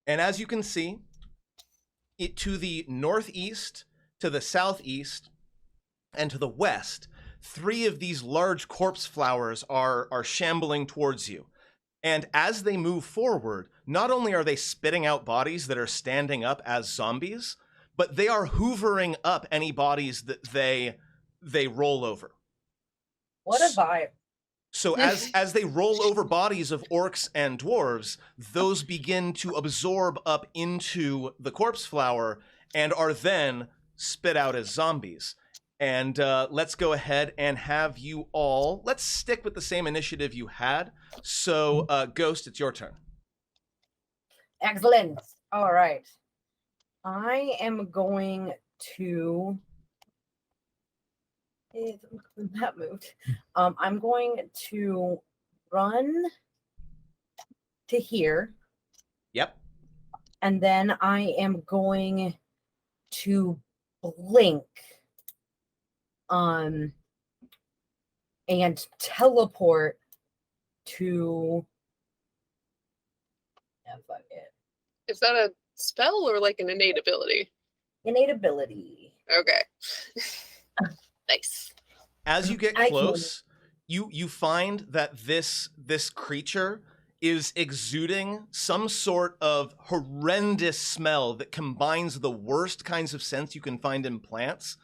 And as you can see, to the northeast, to the southeast, and to the west, 3 of these large corpse flowers are shambling towards you. And as they move forward, not only are they spitting out bodies that are standing up as zombies, but they are hoovering up any bodies that they roll over. What a vibe. So as they roll over bodies of orcs and dwarves, those begin to absorb up into the corpse flower and are then spit out as zombies. And let's go ahead and have you all, let's stick with the same initiative you had. So Ghost, it's your turn. Excellent. All right. I am going to... that moved. I'm going to run to here. Yep. And then I am going to blink and teleport to fuck it. Is that a spell or like an innate ability? Innate ability. Okay. Nice. As you get close, you find that this creature is exuding some sort of horrendous smell that combines the worst kinds of scents you can find in plants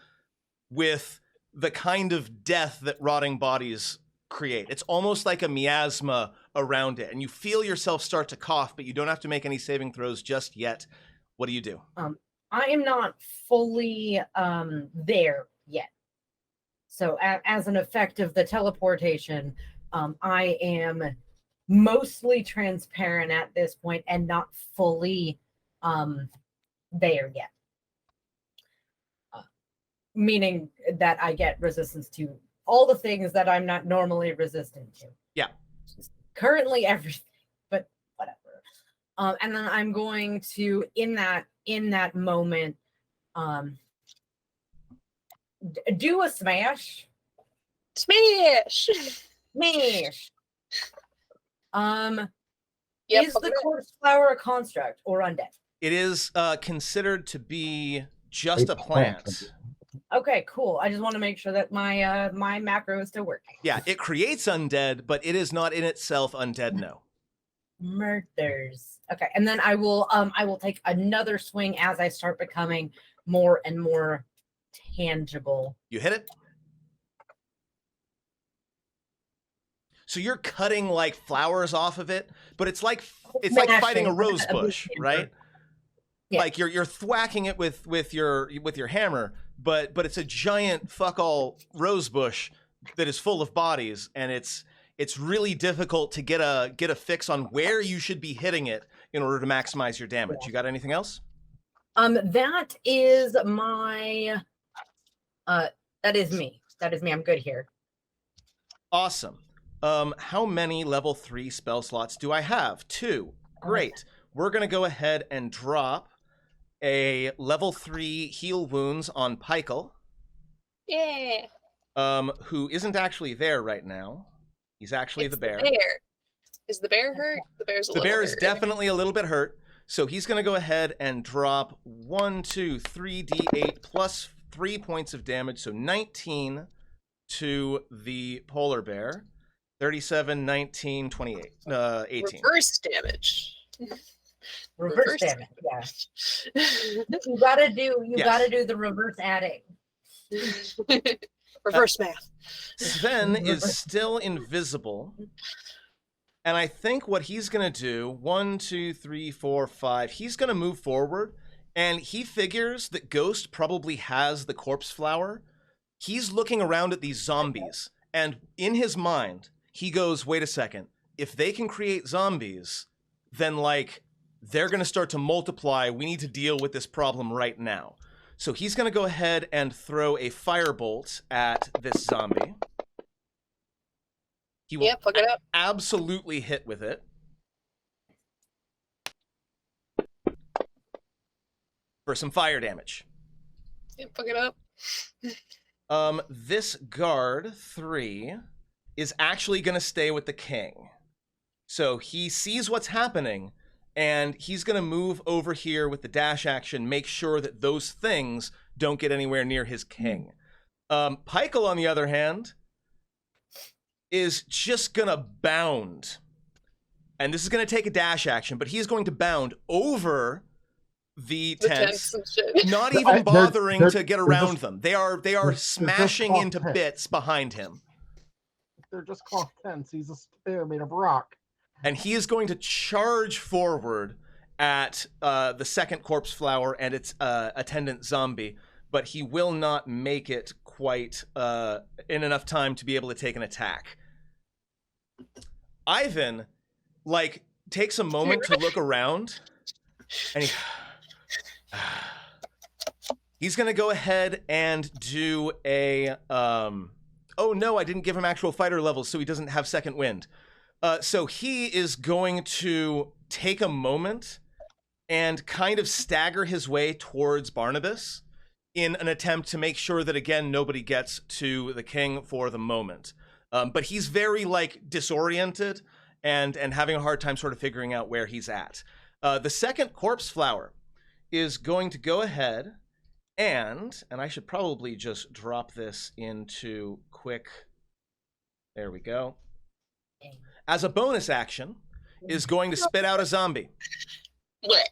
with the kind of death that rotting bodies create. It's almost like a miasma around it, and you feel yourself start to cough, but you don't have to make any saving throws just yet. What do you do? I am not fully there yet. So as an effect of the teleportation, I am mostly transparent at this point and not fully there yet. Meaning that I get resistance to all the things that I'm not normally resistant to. Yeah. Currently everything, but whatever. And then I'm going to, in that moment, do a smash. Smash! Smash! Yep, is the corpse flower a construct or undead? It is considered to be just a plant. Okay, cool. I just want to make sure that my my macro is still working. Yeah, it creates undead, but it is not in itself undead, no. Murders. Okay, and then I will take another swing as I start becoming more and more tangible. You hit it? So you're cutting like flowers off of it, but it's like fighting a rose bush, right? Yeah. Like you're thwacking it with your hammer, but it's a giant fuck all rose bush that is full of bodies, and it's really difficult to get a fix on where you should be hitting it in order to maximize your damage. You got anything else? That is my that is me. I'm good here. Awesome. How many level 3 spell slots do I have? 2. Great. We're gonna go ahead and drop a level 3 heal wounds on Pykel. Yeah. Who isn't actually there right now. He's actually the bear. Is the bear hurt? The bear is definitely a little bit hurt. So he's going to go ahead and drop 1, 2, 3 d8 plus 3 points of damage. So 19 to the polar bear. 37, 19, 28, 18. Reverse damage. Reverse damage, yeah. You gotta do the reverse adding. Reverse math. Sven is still invisible. And I think what he's going to do, 1, 2, 3, 4, 5, he's going to move forward. And he figures that Ghost probably has the corpse flower. He's looking around at these zombies. And in his mind, he goes, wait a second. If they can create zombies, then like they're going to start to multiply. We need to deal with this problem right now. So he's going to go ahead and throw a firebolt at this zombie. He will fuck it up. Absolutely hit with it. For some fire damage. Fuck it up. This guard 3 is actually going to stay with the king. So he sees what's happening, and he's going to move over here with the dash action, make sure that those things don't get anywhere near his king. Pykel, on the other hand, is just going to bound. And this is going to take a dash action, but he's going to bound over the tents, and shit. not even bothering to get around just, them. They are smashing into bits behind him. They're just cloth tents. He's a spear made of rock. And he is going to charge forward at the second corpse flower and its attendant zombie, but he will not make it quite in enough time to be able to take an attack. Ivan, like, takes a moment to look around, and he's going to go ahead and do a... oh, no, I didn't give him actual fighter levels, so he doesn't have second wind. So he is going to take a moment and kind of stagger his way towards Barnabas in an attempt to make sure that, again, nobody gets to the king for the moment. But he's very, like, disoriented and having a hard time sort of figuring out where he's at. The second corpse flower is going to go ahead and I should probably just drop this into quick. There we go. As a bonus action, is going to spit out a zombie. What?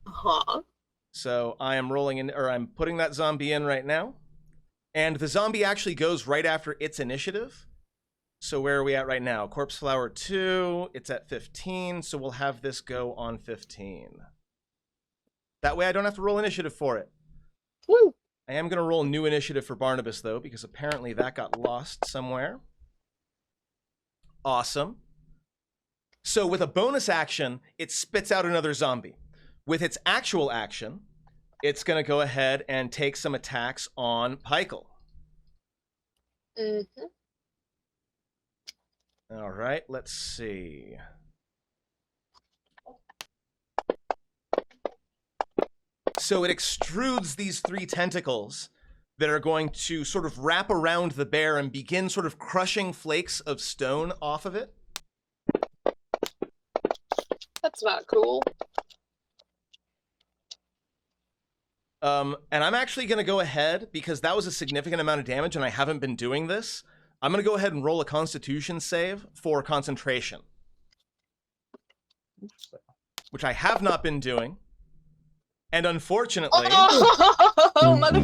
Huh? So I am rolling in, or I'm putting that zombie in right now. And the zombie actually goes right after its initiative. So where are we at right now? Corpse Flower 2, it's at 15, so we'll have this go on 15. That way I don't have to roll initiative for it. Woo! I am going to roll new initiative for Barnabas, though, because apparently that got lost somewhere. Awesome. So with a bonus action, it spits out another zombie. With its actual action, it's going to go ahead and take some attacks on Pykel. Mm-hmm. All right, let's see. So it extrudes these 3 tentacles that are going to sort of wrap around the bear and begin sort of crushing flakes of stone off of it. That's not cool. And I'm actually going to go ahead, because that was a significant amount of damage and I haven't been doing this. I'm going to go ahead and roll a Constitution save for concentration, which I have not been doing. And unfortunately... Oh, mother...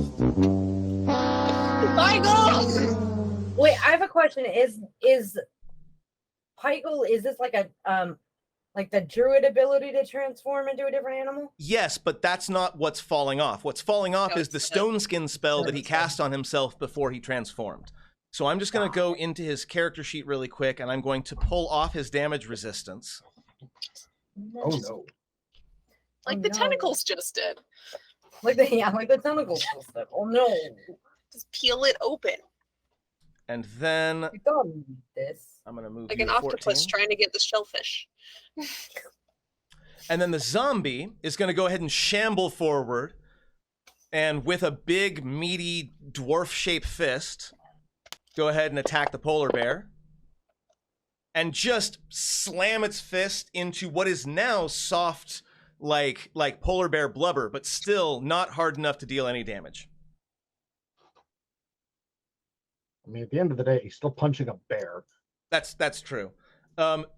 Michael! Wait, I have a question. Is Pykel, is this like a like the druid ability to transform into a different animal? Yes, but that's not what's falling off. What's falling off is the stone skin spell that he cast on himself before he transformed. So I'm just going to go into his character sheet really quick, and I'm going to pull off his damage resistance. Oh no. Like the tentacles just did. Like the tentacles. Oh no. Just peel it open. And then You gotta eat this. I'm going to move Like you an to octopus 14. trying to get the shellfish. And then the zombie is going to go ahead and shamble forward, and with a big, meaty, dwarf-shaped fist, go ahead and attack the polar bear. And just slam its fist into what is now soft, like polar bear blubber, but still not hard enough to deal any damage. I mean, at the end of the day, he's still punching a bear. That's true.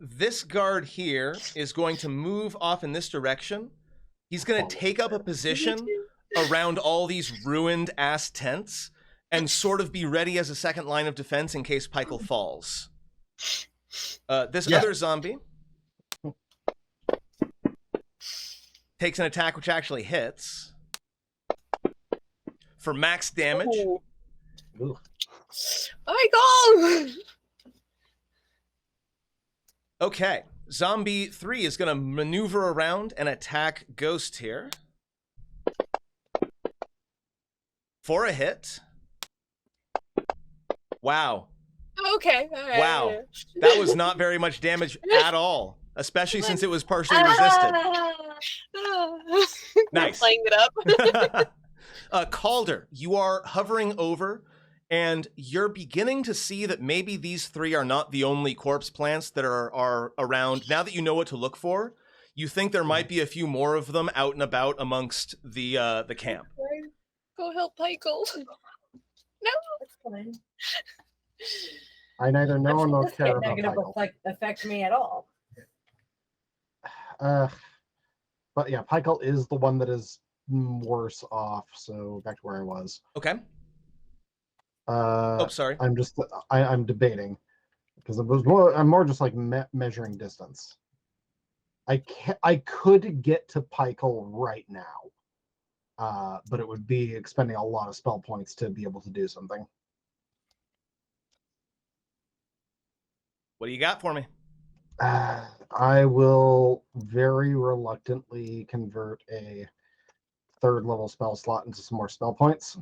This guard here is going to move off in this direction. He's going to take up a position around all these ruined ass tents and sort of be ready as a second line of defense in case Pykel falls. This other zombie takes an attack which actually hits for max damage. Ooh. Michael! Okay, zombie 3 is going to maneuver around and attack Ghost here for a hit. Wow. Okay. All right. Wow. That was not very much damage at all, especially since it was partially resisted. Nice. Playing it up. Calder, you are hovering over And you're beginning to see that maybe these 3 are not the only corpse plants that are around. Now that you know what to look for, you think there might be a few more of them out and about amongst the camp. Go help Michael. No. That's fine. I neither know I'm nor sure this care can't about negative Pykel. affect me at all. But yeah, Pykel is the one that is worse off. So back to where I was. Okay. Oh, sorry. I'm debating because I'm more just like measuring distance. I could get to Pykel right now, but it would be expending a lot of spell points to be able to do something. What do you got for me? I will very reluctantly convert a 3rd level spell slot into some more spell points.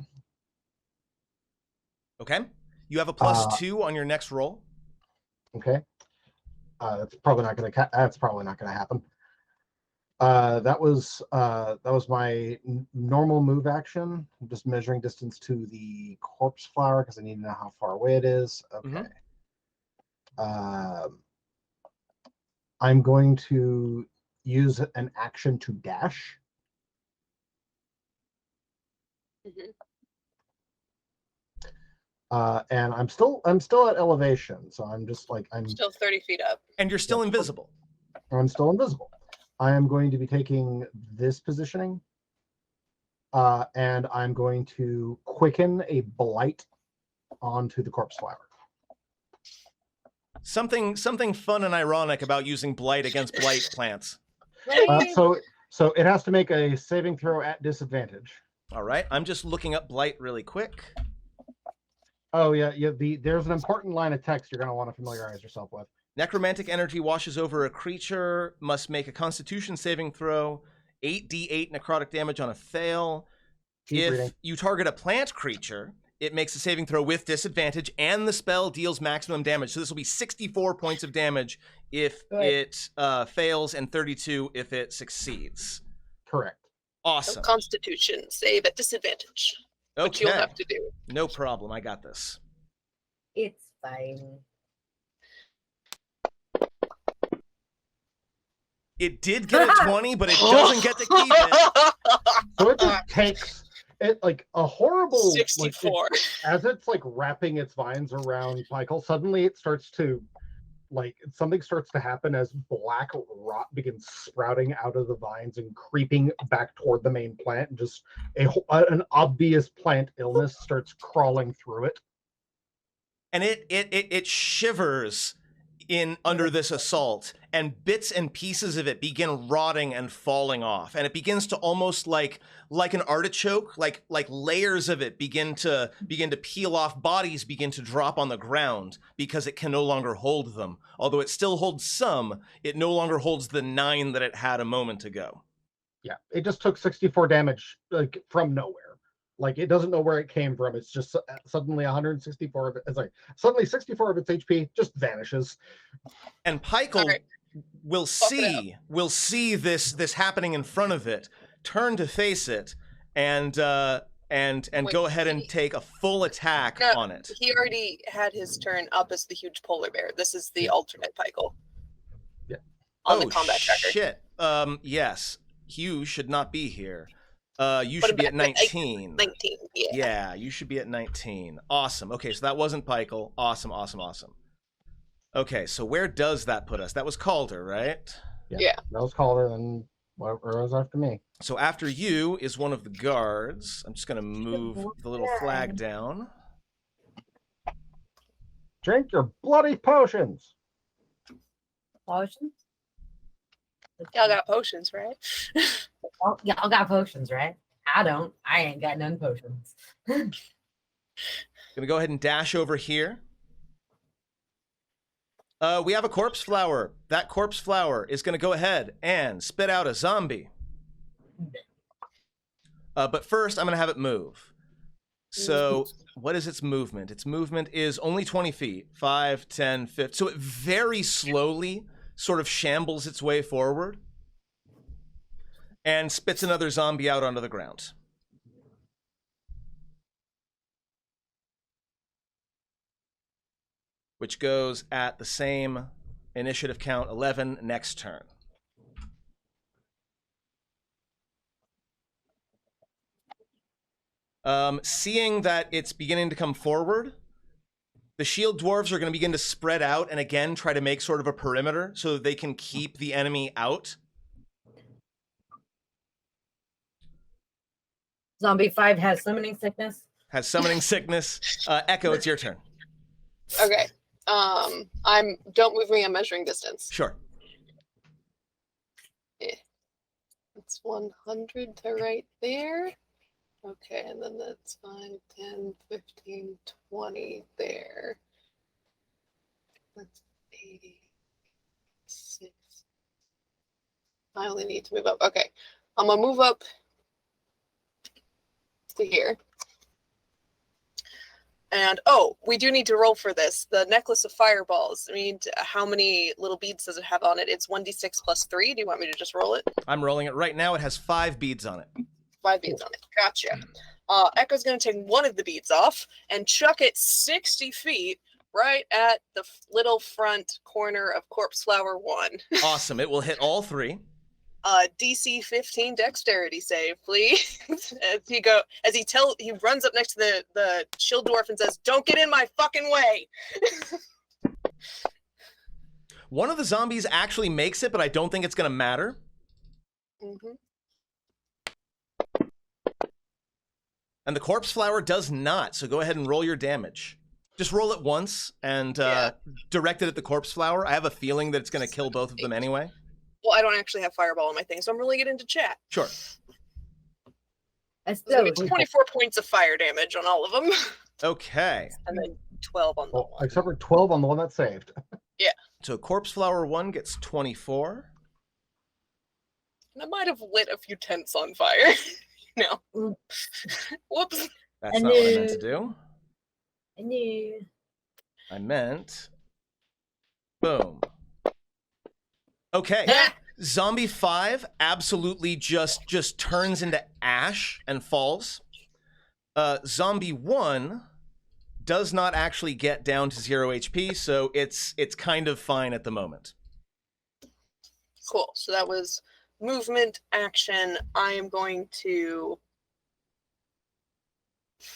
Okay. You have a +2 on your next roll. Okay. That's probably not going to happen. That was my normal move action. I'm just measuring distance to the corpse flower because I need to know how far away it is. Okay. I'm going to use an action to dash. Mm-hmm. And I'm still at elevation, so I'm Still 30 feet up. And you're still invisible. I'm still invisible. I am going to be taking this positioning, and I'm going to quicken a blight onto the corpse flower. Something fun and ironic about using blight against blight plants. So it has to make a saving throw at disadvantage. All right, I'm just looking up blight really quick. Oh yeah. There's an important line of text you're going to want to familiarize yourself with. Necromantic energy washes over a creature, must make a Constitution saving throw, 8d8 necrotic damage on a fail. Keep reading. You target a plant creature, it makes a saving throw with disadvantage, and the spell deals maximum damage. So this will be 64 points of damage if it fails, and 32 if it succeeds. Correct. Awesome. So Constitution save at disadvantage. Okay. Which you'll have to do. No problem. I got this. It's fine. It did get a 20, but it doesn't get to keep it. So it just takes it like a horrible 64. As it's like wrapping its vines around Pykel, suddenly it starts to something starts to happen as black rot begins sprouting out of the vines and creeping back toward the main plant, and just an obvious plant illness starts crawling through it. And it shivers under this assault, and bits and pieces of it begin rotting and falling off, and it begins to almost like an artichoke, like layers of it begin to peel off. Bodies begin to drop on the ground because it can no longer hold them. Although it still holds some, it no longer holds the 9 that it had a moment ago. Yeah, it just took 64 damage from nowhere. Like, it doesn't know where it came from. It's just suddenly 164 of it. Suddenly 64 of its HP just vanishes. And Pykel will see this happening in front of it, turn to face it, and go ahead and take a full attack on it. He already had his turn up as the huge polar bear. This is the alternate Pykel. Yeah. On the combat tracker. Shit. Yes. Hugh should not be here. You should be at 19. 19, yeah. Yeah, you should be at 19. Awesome. Okay, so that wasn't Pykel. Awesome. Okay, so where does that put us? That was Calder, right? Yeah. That was Calder, and whatever was after me. So after you is one of the guards. I'm just going to move the little flag down. Drink your bloody potions. Potions? Y'all got potions, right? Oh, y'all got potions, right? I don't. I ain't got none potions. Gonna go ahead and dash over here. We have a corpse flower. That corpse flower is gonna go ahead and spit out a zombie. But first, I'm gonna have it move. So what is its movement? Its movement is only 20 feet. 5, 10, 15. So it very slowly sort of shambles its way forward and spits another zombie out onto the ground. which goes at the same initiative count, 11, next turn. Seeing that it's beginning to come forward, the shield dwarves are going to begin to spread out and again try to make sort of a perimeter so that they can keep the enemy out. Zombie 5 has summoning sickness. Has summoning sickness. Echo, it's your turn. Okay. Don't move me, I'm measuring distance. Sure. It's 100 to right there. Okay, and then that's 5, 10, 15, 20 there. That's 86. I only need to move up. Okay, I'm gonna move up to here. And oh, we do need to roll for this. The necklace of fireballs. I mean, how many little beads does it have on it? It's 1d6 plus 3. Do you want me to just roll it? I'm rolling it right now. It has 5 beads on it. 5 beads on it. Gotcha. Echo's going to take one of the beads off and chuck it 60 feet right at the little front corner of Corpse Flower 1. Awesome. It will hit all 3. DC 15 dexterity save, please. he runs up next to the shield dwarf and says, "Don't get in my fucking way." One of the zombies actually makes it, but I don't think it's going to matter. Mm-hmm. And the corpse flower does not, so go ahead and roll your damage. Just roll it once and direct it at the corpse flower. I have a feeling that it's going to kill both of them anyway. Well, I don't actually have fireball on my thing, so I'm rolling it into chat. Sure. That's So it's 24 points of fire damage on all of them. Okay. And then 12 on the Well, except for 12 on the one that saved. Yeah. So corpse flower 1 gets 24. And I might have lit a few tents on fire. No. Whoops. That's not what I meant to do. I knew. I meant... Boom. Okay. Zombie 5 absolutely just turns into ash and falls. Zombie 1 does not actually get down to 0 HP, so it's kind of fine at the moment. Cool. So that was movement, action. I am going to...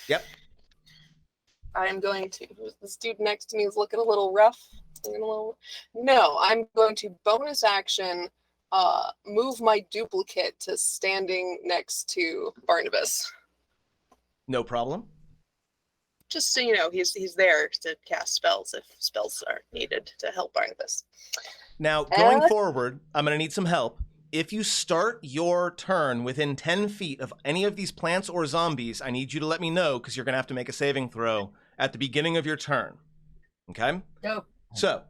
Yep. I am going to... This dude next to me is looking a little rough. No, I'm going to bonus action move my duplicate to standing next to Barnabas. No problem. Just so you know, he's there to cast spells if spells are needed to help Barnabas. Now, going forward, I'm going to need some help. If you start your turn within 10 feet of any of these plants or zombies, I need you to let me know because you're going to have to make a saving throw at the beginning of your turn. Okay? Nope. So,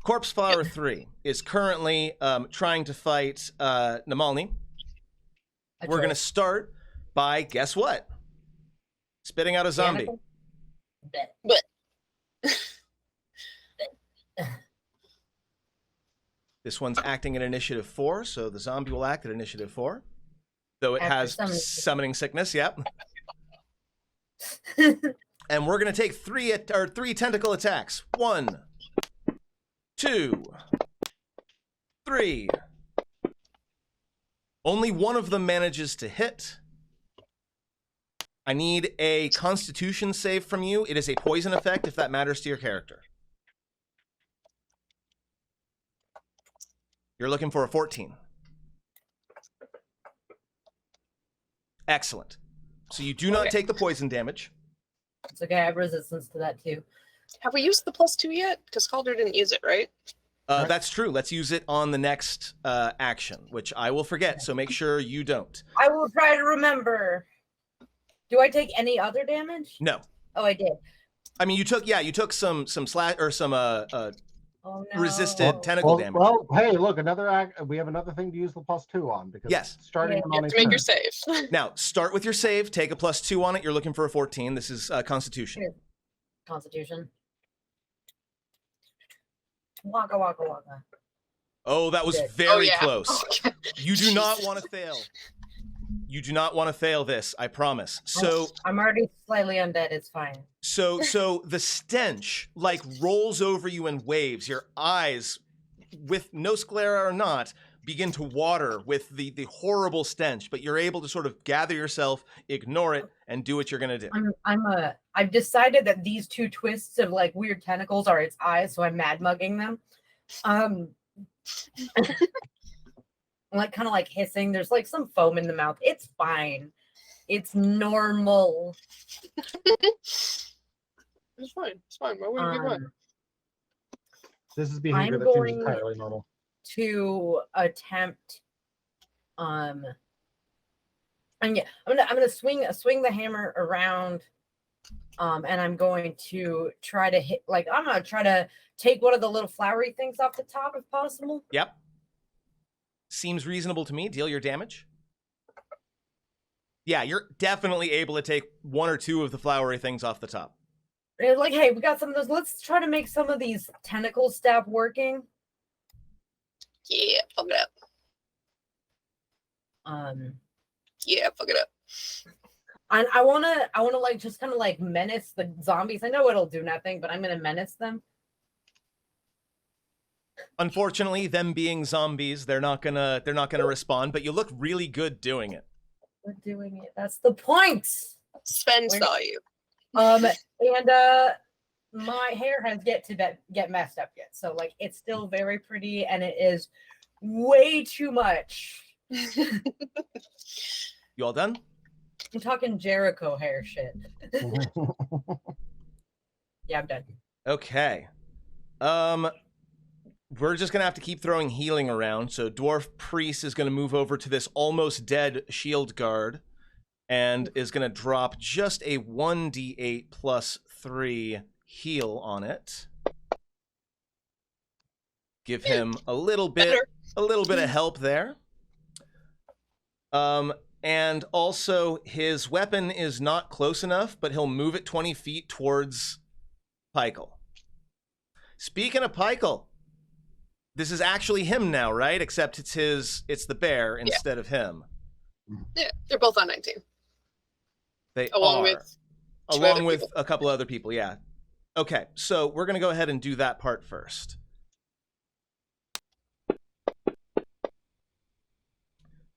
Corpse Flower 3 is currently trying to fight Namalni. We're going to start by, guess what? Spitting out a zombie. But This one's acting at initiative 4, so the zombie will act at initiative 4. Though it has summoning sickness, yep. And we're going to take three tentacle attacks. 1, 2, 3. Only one of them manages to hit. I need a Constitution save from you. It is a poison effect if that matters to your character. You're looking for a 14. Excellent. So you do not take the poison damage. It's okay, I have resistance to that too. have we used the +2 yet? Because Calder didn't use it, right? That's true. Let's use it on the next action, which I will forget, so make sure you don't. I will try to remember. Do I take any other damage? No. Oh, I did. I mean, you took some slash or some Oh, no. resisted tentacle damage. Well, hey, look, we have another thing to use the +2 on because Yes. starting You have to make your save. Now, start with your save. Take a +2 on it. You're looking for a 14. This is Constitution. Here. Constitution. Waka waka waka. Oh, that was Good. very yeah. close. You do not want to fail. You do not want to fail this, I promise. So I'm already slightly undead. It's fine. So the stench like rolls over you in waves. Your eyes, with no sclera or not, begin to water with the horrible stench, but you're able to sort of gather yourself, ignore it, and do what you're gonna do. I've decided that these two twists of like weird tentacles are its eyes, so I'm mad mugging them. I'm like kind of like hissing. There's like some foam in the mouth. It's fine. It's normal. It's fine. It's fine. Why wouldn't it be fine? This is behavior I'm that seems going- entirely normal. To attempt and yeah, I'm gonna swing the hammer around and I'm going to try to hit, like I'm gonna try to take one of the little flowery things off the top if possible. Yep. Seems reasonable to me. Deal your damage. Yeah, you're definitely able to take one or two of the flowery things off the top. And like, hey, we got some of those. Let's try to make some of these tentacles stop working. Yeah, fuck it up. Yeah, fuck it up. And I wanna like just kind of like menace the zombies. I know it'll do nothing, but I'm gonna menace them. Unfortunately, them being zombies, they're not gonna respond. But you look really good doing it. We're doing it. That's the point. Sven saw you. And my hair has yet to get messed up yet, so like it's still very pretty, and it is way too much. You all done? I'm talking Jericho hair shit. Yeah, I'm done. Okay. We're just gonna have to keep throwing healing around. So Dwarf Priest is gonna move over to this almost dead shield guard and is gonna drop just a 1d8 plus 3 heal on it. Give him a little bit of help there. And also his weapon is not close enough, but he'll move it 20 feet towards Pykel. Speaking of Pykel, this is actually him now, right? Except it's the bear instead of him. Yeah, they're both on 19. They Along are. with two Along other with people. a couple other people, yeah. Okay, so we're gonna go ahead and do that part first.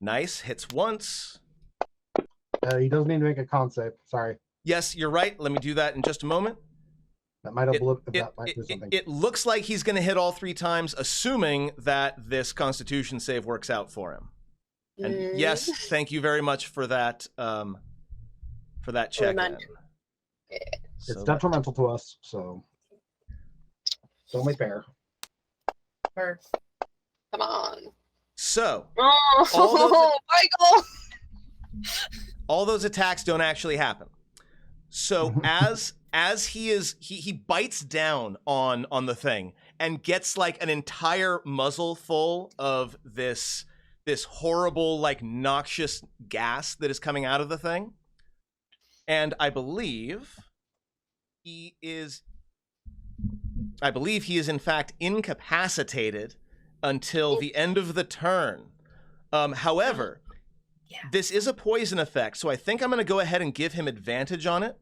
Nice, hits once. He doesn't need to make a con save. Sorry. Yes, you're right. Let me do that in just a moment. That might have that might do something. It looks like he's going to hit all 3 times, assuming that this Constitution save works out for him. And yes, thank you very much for that check-in. Yeah. It's detrimental to us, so it's only fair. Her. Come on. So, Oh, Michael! all those attacks don't actually happen. So as he bites down on the thing and gets like an entire muzzle full of this horrible like noxious gas that is coming out of the thing. And I believe he is in fact incapacitated until the end of the turn. However, this is a poison effect, so I think I'm going to go ahead and give him advantage on it.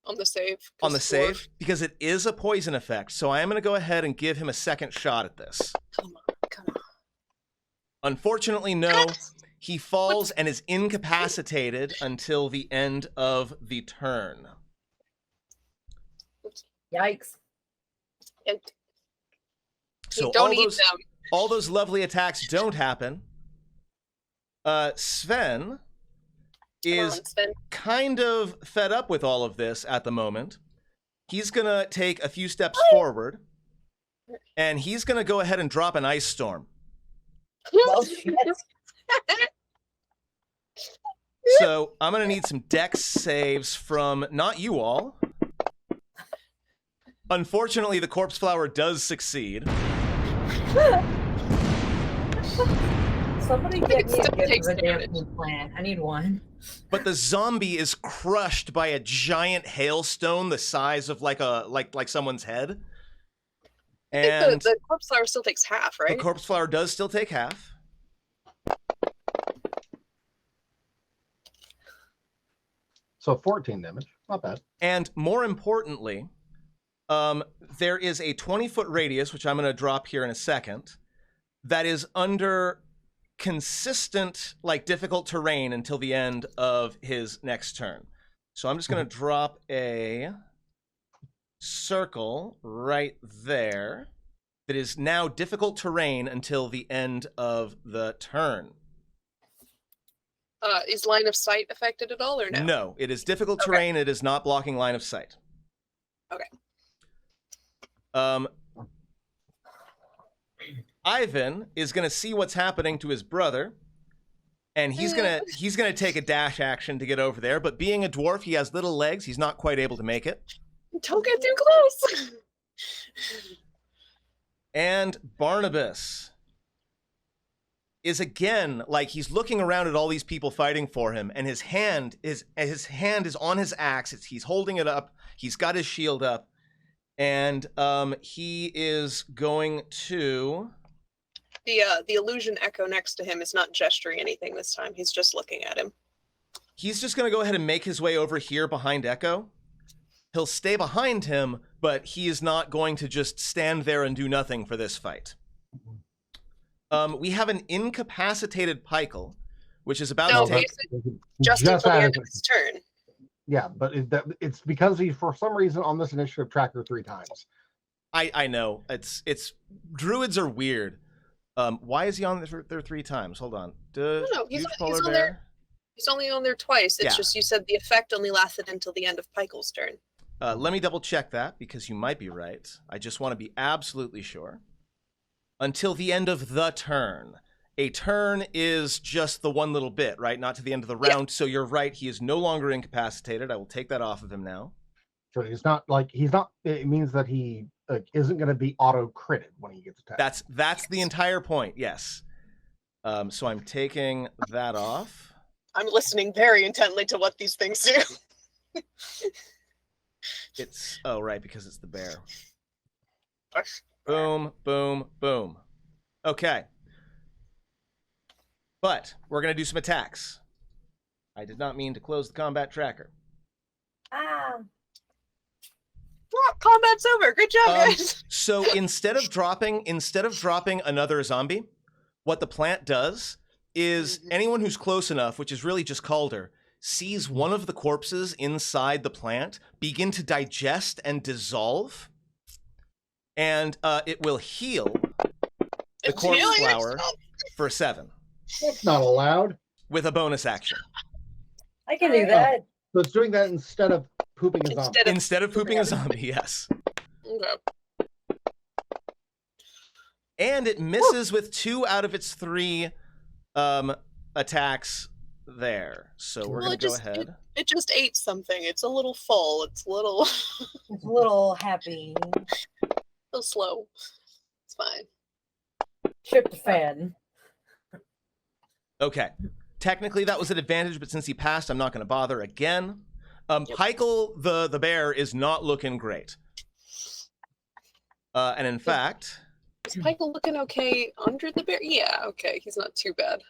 On the save. On the save, because it is a poison effect. So I am going to go ahead and give him a second shot at this. Come on. Unfortunately, no. He falls and is incapacitated until the end of the turn. Yikes. And So don't eat them. all those lovely attacks don't happen. Sven is kind of fed up with all of this at the moment. He's going to take a few steps forward, and he's going to go ahead and drop an ice storm. Well, shit. So I'm going to need some dex saves from not you all. Unfortunately, the corpse flower does succeed. Somebody get me a still gift takes of a damn damage. food plant. I need one. But the zombie is crushed by a giant hailstone the size of like someone's head. I think And the corpse flower still takes half, right? the corpse flower does still take half. So 14 damage. Not bad. And more importantly, there is a 20-foot radius, which I'm going to drop here in a second, that is under consistent, like, difficult terrain until the end of his next turn. So I'm just going to drop a circle right there that is now difficult terrain until the end of the turn. Is line of sight affected at all, or no? No, it is difficult terrain. It is not blocking line of sight. Okay. Ivan is going to see what's happening to his brother, and he's gonna take a dash action to get over there. But being a dwarf, he has little legs. He's not quite able to make it. Don't get too close. And Barnabas is again, like, he's looking around at all these people fighting for him, and his hand is on his axe. He's holding it up. He's got his shield up, and he is going to. The illusion echo next to him is not gesturing anything this time. He's just looking at him. He's just going to go ahead and make his way over here behind Echo. He'll stay behind him, but he is not going to just stand there and do nothing for this fight. We have an incapacitated Pykel, which is about to take... Just until the end of his turn. Yeah, but it's because he's, for some reason, on this initiative tracker 3 times. I know. It's druids are weird. Why is he on there 3 times? Hold on. No, he's on there. He's only on there twice. It's just you said the effect only lasted until the end of Pykel's turn. Let me double check that, because you might be right. I just want to be absolutely sure. Until the end of the turn. A turn is just the one little bit, right? Not to the end of the round. Yeah. So you're right. He is no longer incapacitated. I will take that off of him now. So he's not. It means that he isn't going to be auto-critted when he gets attacked. That's the entire point. Yes. So I'm taking that off. I'm listening very intently to what these things do. Right, because it's the bear. Boom, boom, boom. Okay. But we're going to do some attacks. I did not mean to close the combat tracker. Combat's over. Good job, guys. So instead of dropping another zombie, what the plant does is anyone who's close enough, which is really just Calder, sees one of the corpses inside the plant begin to digest and dissolve, and it will heal the corpse flower for 7. That's not allowed. With a bonus action. I can do that. So it's doing that instead of pooping a zombie. Instead of pooping a zombie, yes. Okay. And it misses with 2 out of its 3 attacks there. So we're going to go ahead. It just ate something. It's a little full. It's a little... It's a little happy. A little slow. It's fine. Tryptophan. Okay. Technically, that was an advantage, but since he passed, I'm not going to bother again. Pykel, the bear, is not looking great. And in fact... Is Pykel looking okay under the bear? Yeah, okay. He's not too bad.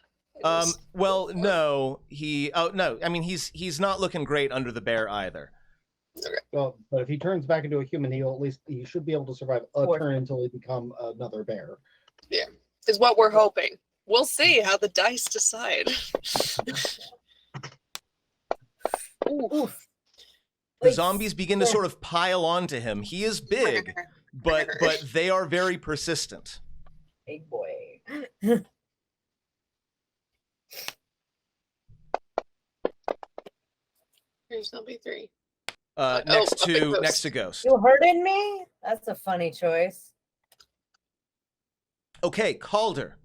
Well, no. No. I mean, he's not looking great under the bear either. Okay. Well, but if he turns back into a human, he should be able to survive a turn until he becomes another bear. Yeah, is what we're hoping. We'll see how the dice decide. Oof. The zombies begin to sort of pile onto him. He is big, but they are very persistent. Big boy. Here's zombie 3. Next to Ghost. You hurting me? That's a funny choice. Okay, Calder.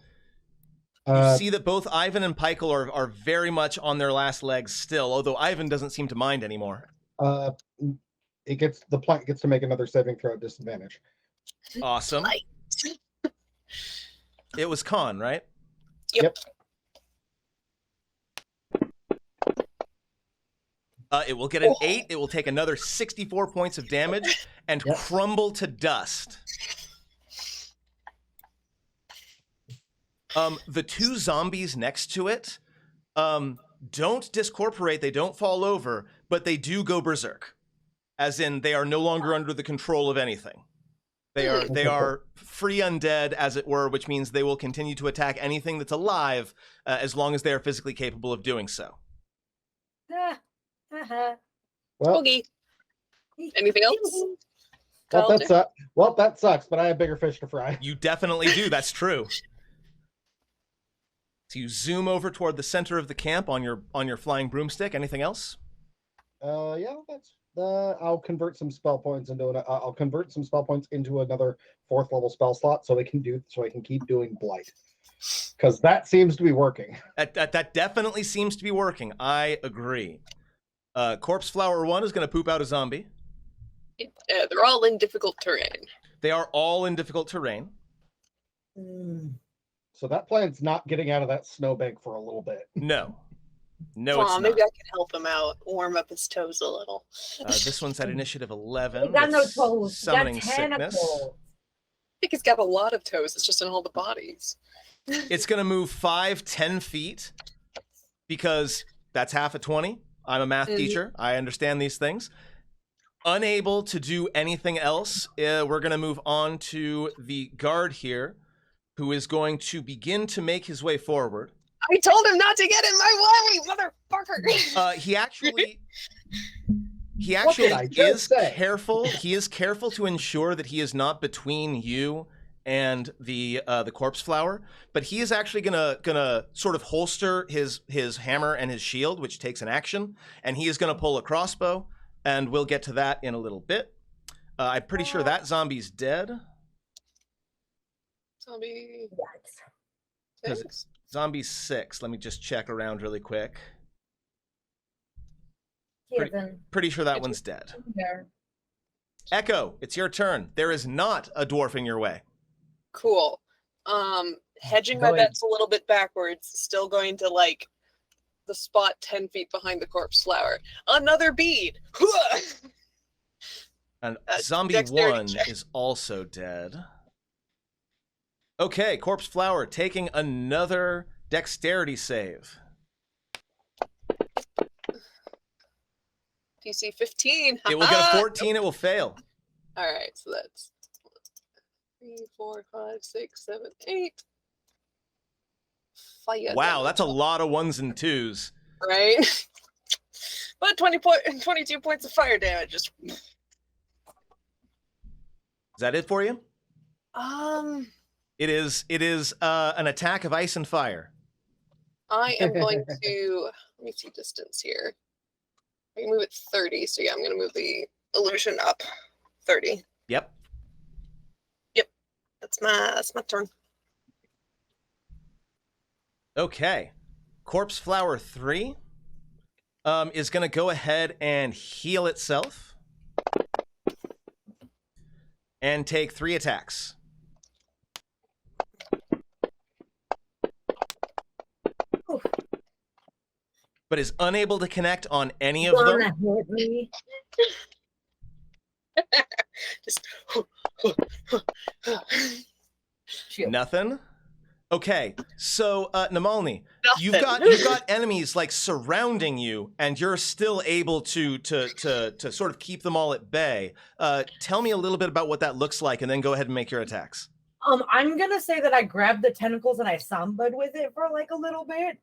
You see that both Ivan and Pykel are very much on their last legs still, although Ivan doesn't seem to mind anymore. The plant gets to make another saving throw at disadvantage. Awesome. It was con, right? Yep. It will get an 8. It will take another 64 points of damage and crumble to dust. The 2 zombies next to it, don't discorporate, they don't fall over, but they do go berserk. As in, they are no longer under the control of anything. They are free undead, as it were, which means they will continue to attack anything that's alive as long as they are physically capable of doing so. Well, Okay. Anything else? that sucks, but I have bigger fish to fry. You definitely do. That's true. So you zoom over toward the center of the camp on your flying broomstick. Anything else? Yeah, that's. I'll convert some spell points into another 4th level spell slot so I can keep doing blight, because that seems to be working. That definitely seems to be working. I agree. Corpse Flower 1 is going to poop out a zombie. They're all in difficult terrain. They are all in difficult terrain. So that plan's not getting out of that snowbank for a little bit. No, it's not. Maybe I can help him out, warm up his toes a little. This one's at initiative 11. He got no with toes. He got Summoning sickness. tentacles. I think he's got a lot of toes. It's just in all the bodies. It's going to move 10 feet because that's half a 20. I'm a math teacher. I understand these things. Unable to do anything else, we're going to move on to the guard here, who is going to begin to make his way forward. I told him not to get in my way, motherfucker. He actually I just is say? careful. He is careful to ensure that he is not between you and the corpse flower, but he is actually gonna sort of holster his hammer and his shield, which takes an action, and he is gonna pull a crossbow, and we'll get to that in a little bit. I'm pretty sure that zombie's dead. Zombie. Because Six? Zombie 6. Let me just check around really quick. Pretty sure that one's dead. Echo, it's your turn. There is not a dwarf in your way. Cool. Hedging my bets a little bit backwards, still going to like the spot 10 feet behind the corpse flower. Another bead. And Zombie dexterity 1 check. is also dead. Okay, corpse flower taking another dexterity save. DC 15. It will get a 14. It will fail. All right, so that's 3, 4, 5, 6, 7, 8. Fire Wow, damage. that's a lot of 1s and 2s. Right? But 22 points of fire damage. Just Is that it for you? It is an attack of ice and fire. I am going to let me see distance here. I can move it 30, so yeah, I'm gonna move the illusion up 30. Yep. That's my turn. Okay. Corpse flower 3 is going to go ahead and heal itself and take 3 attacks. But is unable to connect on any of them. Hit me. Just Nothing. Okay, so Namalni, you've Nothing. got enemies like surrounding you, and you're still able to sort of keep them all at bay. Tell me a little bit about what that looks like, and then go ahead and make your attacks. I'm gonna say that I grabbed the tentacles and I samba'd with it for like a little bit.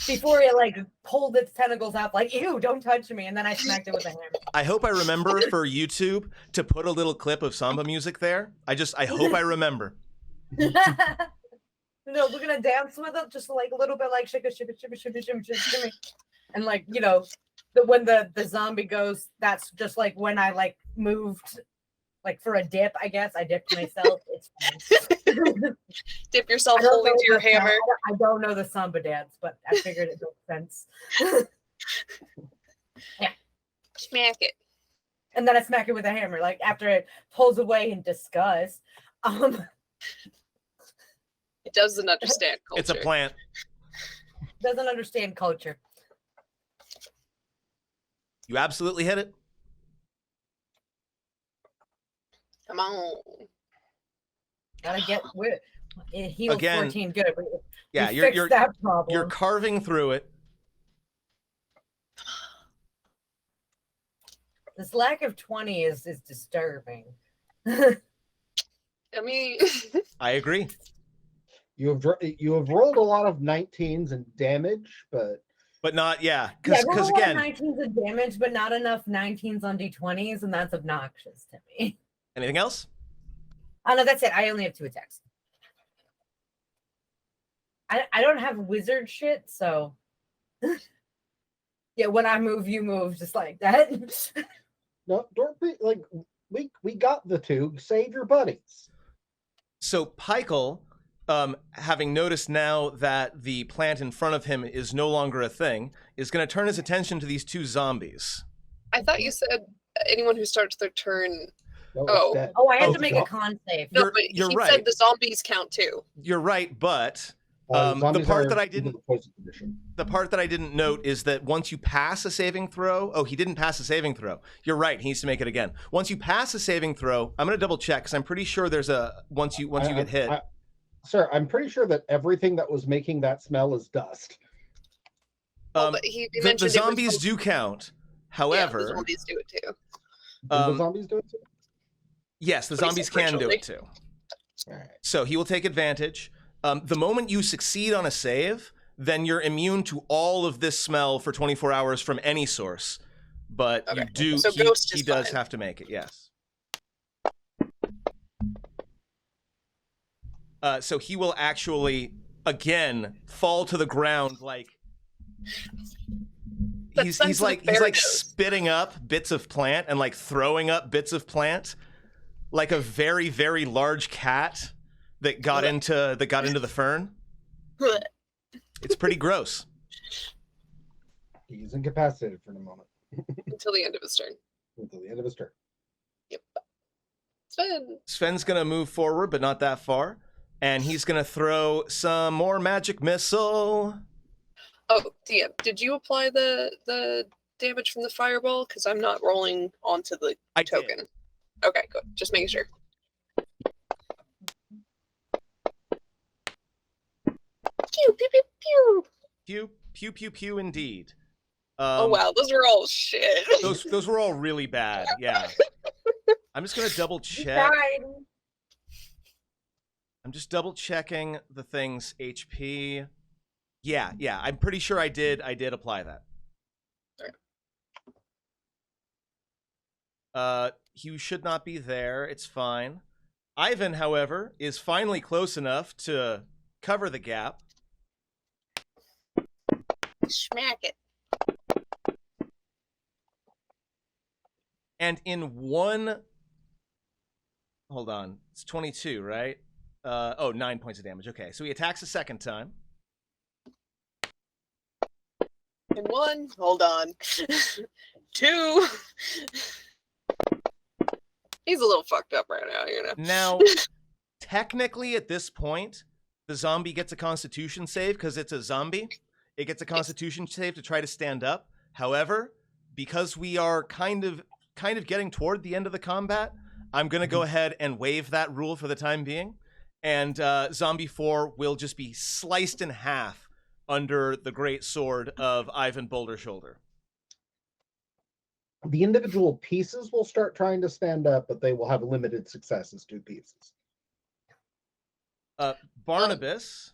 Before it like pulled its tentacles out, like, ew, don't touch me, and then I smacked it with a hammer. I hope I remember for YouTube to put a little clip of samba music there. I hope I remember. No, we're gonna dance with it, just like a little bit, like shimmy, shimmy, shimmy, shimmy, shimmy, shimmy, and like when the zombie goes, that's just like when I like moved, like for a dip. I guess I dipped myself. It's fine. dip yourself I don't holding know to your the- hammer. I don't know the samba dance, but I figured it made sense. Smack it. And then I smack it with a hammer, like after it pulls away in disgust. It doesn't understand culture. It's a plant. Doesn't understand culture. You absolutely hit it. Come on. Gotta get with. It healed Again, 14. Good. Yeah, we fixed that problem. You're carving through it. This lack of 20 is disturbing. I mean, I agree. You have rolled a lot of 19s in damage, but not Because again, 19s of damage, but not enough 19s on d20s, and that's obnoxious to me. Anything else? Oh no, that's it. I only have 2 attacks. I don't have wizard shit, so yeah, when I move, you move just like that. no, don't be like we got the 2. Save your buddies. So Pykel, having noticed now that the plant in front of him is no longer a thing, is going to turn his attention to these 2 zombies. I thought you said anyone who starts their turn. No, I have to make a con save. No, but you're he right. said the zombies count too. You're right, but the part that I didn't note is that once you pass a saving throw, he didn't pass a saving throw. You're right. He needs to make it again. Once you pass a saving throw, I'm going to double check because I'm pretty sure there's once you get hit. Sir, I'm pretty sure that everything that was making that smell is dust. But he the mentioned zombies do count. However, the zombies do it too. The zombies do it too? Yes, the zombies can do it too. All right. So he will take advantage. The moment you succeed on a save, then you're immune to all of this smell for 24 hours from any source. But you do. So he does fine. have to make it. Yes. So he will actually again fall to the ground like he's like spitting up bits of plant and like throwing up bits of plant like a very, very large cat that got into the fern. It's pretty gross. He's incapacitated for a moment. Until the end of his turn. Until the end of his turn. Yep. Sven. Sven's gonna move forward, but not that far. And he's gonna throw some more magic missile. Oh, DM, did you apply the damage from the fireball? Because I'm not rolling onto the token. Did. Okay, good. Just making sure. Pew, pew, pew, pew. Pew, pew, pew, pew, indeed. Oh, wow. Those were all shit. Those were all really bad, yeah. I'm just going to double check. I'm just double checking the thing's HP. Yeah, I'm pretty sure I did apply that. Right. Hugh should not be there. It's fine. Ivan, however, is finally close enough to cover the gap. Smack it. And in one... Hold on. It's 22, right? 9 points of damage. Okay, so he attacks a second time. And 1. Hold on. 2. He's a little fucked up right now, you know. Now, technically at this point, the zombie gets a constitution save because it's a zombie. It gets a constitution save to try to stand up. However, because we are kind of getting toward the end of the combat, I'm going to go ahead and waive that rule for the time being. And Zombie 4 will just be sliced in half under the great sword of Ivan Bouldershoulder. The individual pieces will start trying to stand up, but they will have limited success as 2 pieces. Barnabas.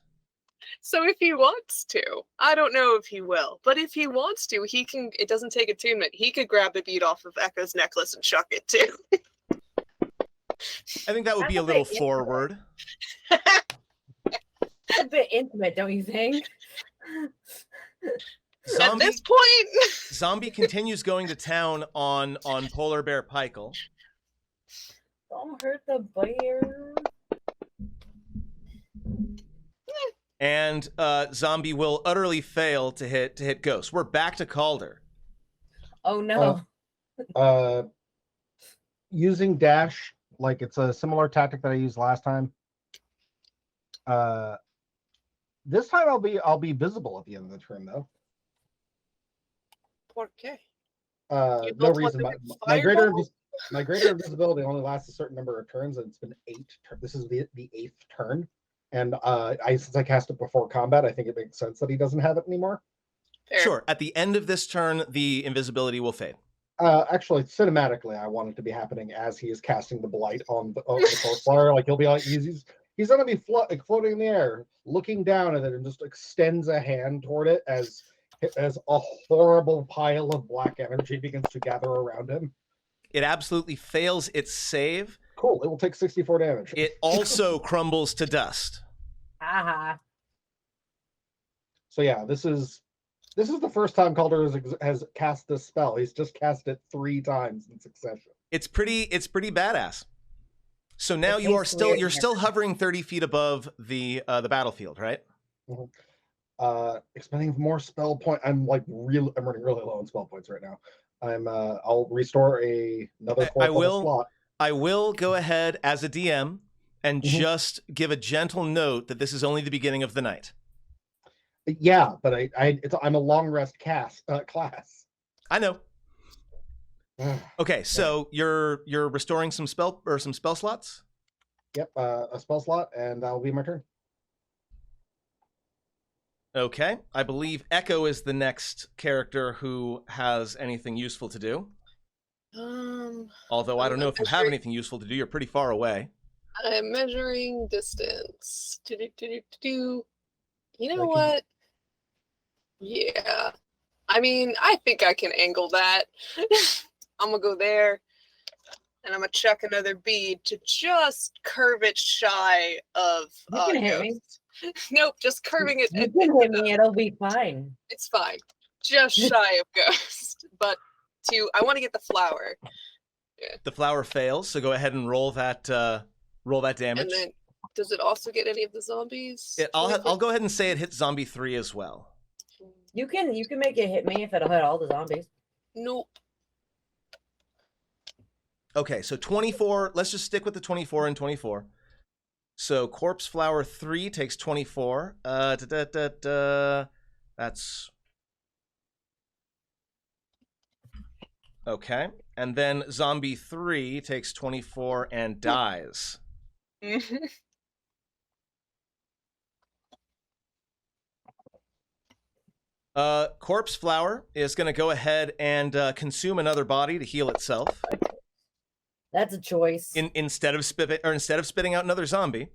So if he wants to, I don't know if he will, but if he wants to, he can. It doesn't take attunement. He could grab the bead off of Echo's necklace and chuck it too. I think that would be a little forward. A bit intimate, don't you think? At this point, Zombie continues going to town on Polar Bear Pykel. Don't hurt the bear. And Zombie will utterly fail to hit Ghost. We're back to Calder. Oh no. Using dash, like it's a similar tactic that I used last time. This time I'll be visible at the end of the turn though. Okay. No reason. My greater invisibility only lasts a certain number of turns, and it's been 8. This is the 8th turn. And since I cast it before combat, I think it makes sense that he doesn't have it anymore. Fair. Sure. At the end of this turn, the invisibility will fade. Actually, cinematically, I want it to be happening as he is casting the blight on the corpse flyer. Like he'll be like, he's gonna be floating in the air, looking down at it, and just extends a hand toward it as a horrible pile of black energy begins to gather around him. It absolutely fails its save. Cool. It will take 64 damage. It also crumbles to dust. Aha. So yeah, this is the first time Calder has cast this spell. He's just cast it 3 times in succession. It's pretty badass. So now you're still hovering 30 feet above the battlefield, right? Mm-hmm. Expending more spell point. I'm running really low on spell points right now. I'll restore another 4th slot. I will go ahead as a DM and just give a gentle note that this is only the beginning of the night. Yeah, but I'm a long rest class. I know. Okay, so you're restoring some spell slots? Yep, a spell slot, and that'll be my turn. Okay, I believe Echo is the next character who has anything useful to do. Although I don't know if you have anything useful to do. You're pretty far away. I'm measuring distance. You know what? Yeah. I mean, I think I can angle that. I'm going to go there, and I'm going to chuck another bead to just curve it shy of You can hit me. Nope, just curving it. You can hit me, it'll be fine. It's fine. Just shy of Ghost. But I want to get the flower. Yeah. The flower fails, so go ahead and roll that damage. And then, does it also get any of the zombies? I'll go ahead and say it hits zombie 3 as well. You can make it hit me if it'll hit all the zombies. Nope. Okay, so 24. Let's just stick with the 24 and 24. So corpse flower 3 takes 24. That's okay. And then zombie 3 takes 24 and dies. Corpse flower is going to go ahead and consume another body to heal itself. That's a choice. Instead of spitting out another zombie.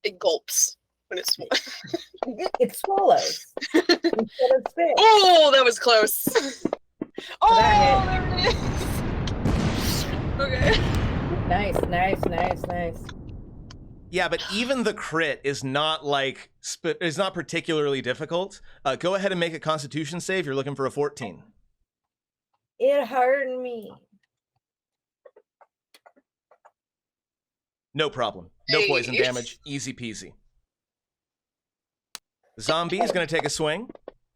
It gulps when it It swallows instead of spit. Oh, that was close. Oh, there it is. Okay. Nice. Yeah, but even the crit is not particularly difficult. Go ahead and make a Constitution save. You're looking for a 14. It hurt me. No problem. No poison damage. Easy peasy. Zombie is going to take a swing.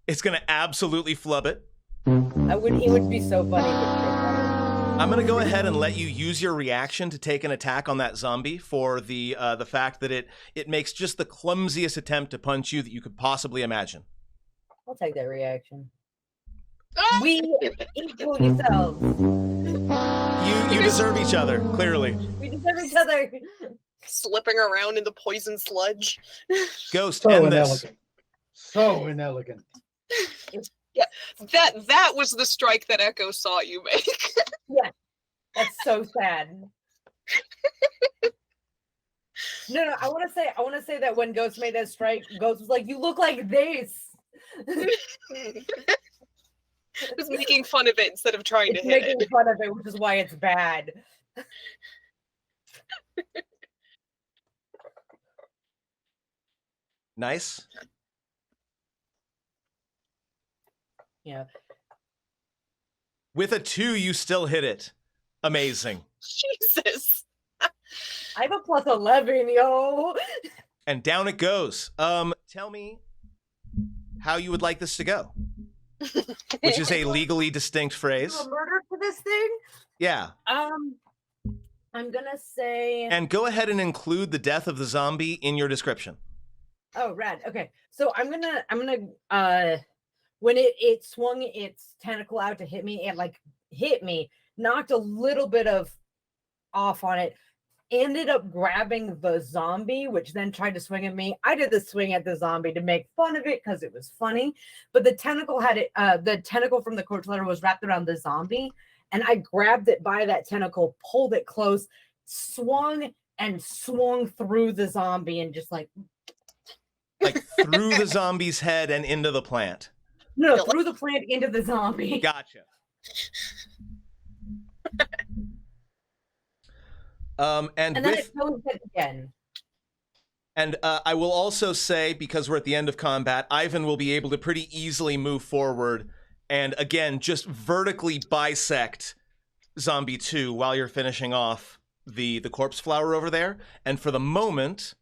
It's going to absolutely flub it. It would be so funny. I'm going to go ahead and let you use your reaction to take an attack on that zombie for the fact that it makes just the clumsiest attempt to punch you that you could possibly imagine. I'll take that reaction. We equal yourselves. You deserve each other, clearly. We deserve each other. Slipping around in the poison sludge. Ghost, So end this. inelegant. So inelegant. Yeah, that was the strike that Echo saw you make. Yeah, that's so sad. No, I want to say that when Ghost made that strike, Ghost was like, "You look like this." Was making fun of it instead of trying to hit making it. fun of it, which is why it's bad. Nice. Yeah. With a 2, you still hit it. Amazing. Jesus. I have a plus 11, yo. And down it goes. Tell me how you would like this to go. Which is a legally distinct phrase. Do a murder for this thing? Yeah. I'm gonna say. And go ahead and include the death of the zombie in your description. Oh, rad. Okay, so I'm gonna when it swung its tentacle out to hit me, it hit me, knocked a little bit of off on it, ended up grabbing the zombie, which then tried to swing at me. I did the swing at the zombie to make fun of it because it was funny, but the tentacle had it. The tentacle from the corpse letter was wrapped around the zombie, and I grabbed it by that tentacle, pulled it close, swung through the zombie, and just like through the zombie's head and into the plant. no, through the plant into the zombie. Gotcha. And then it goes again. And I will also say, because we're at the end of combat, Ivan will be able to pretty easily move forward and, again, just vertically bisect Zombie 2 while you're finishing off the corpse flower over there. And for the moment,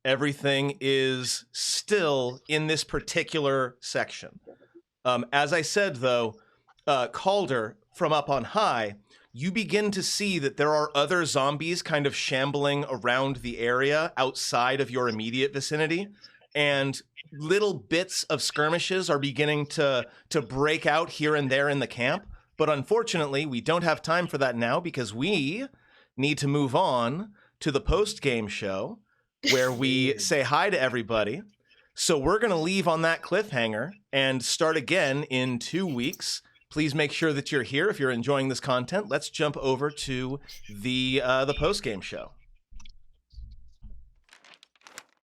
everything is still in this particular section. As I said, though, Calder, from up on high, you begin to see that there are other zombies kind of shambling around the area outside of your immediate vicinity, and little bits of skirmishes are beginning to break out here and there in the camp. But unfortunately, we don't have time for that now because we need to move on to the post-game show where we say hi to everybody. So we're going to leave on that cliffhanger and start again in 2 weeks. Please make sure that you're here if you're enjoying this content. Let's jump over to the post-game show.